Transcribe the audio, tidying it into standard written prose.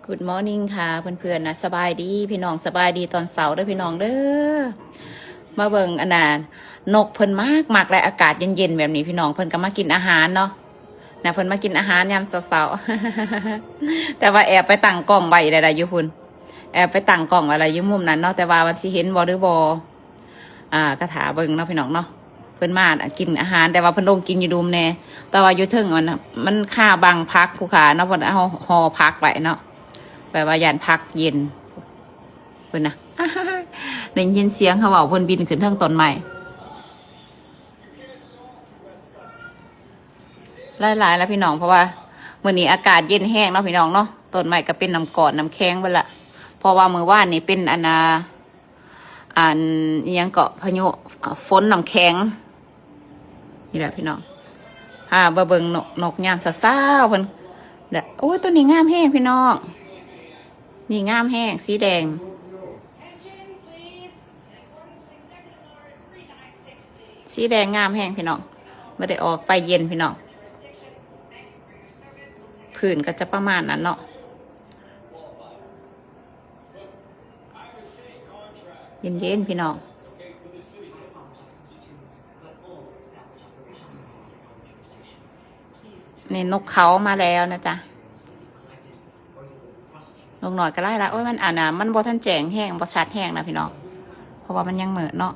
Good morning ค่ะเพื่อนๆนะสบายดีพี่น้องสบายดีตอนเสาร์เด้อพี่น้องเด้อมาเบิ่งอันน่ะนกเพิ่นมากและอากาศเย็นๆแบบนี้พี่น้องเพิ่นก็มากินอาหารเนาะนะเพิ่นมากินอาหารยามเสาร์ๆ แต่ว่าแอบไปตั้งกล้องไว้ได้อยู่พุ่นแอบไปตั้งกล้องอะไรอยู่มุมนั้นเนาะแต่ว่าวันสิเห็นบ่หรือบ่ก็ถาเบิ่งเนาะพี่น้องเนาะเพิ่นมากินอาหารแต่ว่าเพิ่นลงกินอยู่ดุมแน่แต่ว่าอยู่ถึงมันค่าบังพักผู้ขาเนาะเพิ่นเอาห่อพักไว้เนาะแปลว่ายานพักเย็นเพิ่นนะ ได้ยินเสียงเขาเว้าเพิ่นบินขึ้นเทิงต้นไม้หลายๆแล้วพี่น้องเพราะว่ามื้อนี้อากาศเย็นแห้งเนาะพี่น้องเนาะต้นไม้ก็เป็นน้ำกรดน้ำแข็งเบิดละเพราะว่ามื้อวานนี้เป็นอิหยังเกาะพายุฝนน้ำแข็งนี่แหละพี่น้องบ่เบิ่งนกยามเช้าๆเพิ่นเด้อโอ้ยตัวนี้งามแห้งพี่น้องนี่งามแห้งสีแดงสีแดงงามแห้งพี่น้องไม่ได้ออกไปเย็นพี่น้องผื่นก็จะประมาณนั้นเนาะเย็นๆพี่น้องนี่นกเขามาแล้วนะจ๊ะนกหน่อยก็ไล่ละโอ้ยมันมันบ่ทันแจ้งแห้งบ่ชัดแห้งนะพี่น้องเพราะว่ามันยังเหมือนเนาะ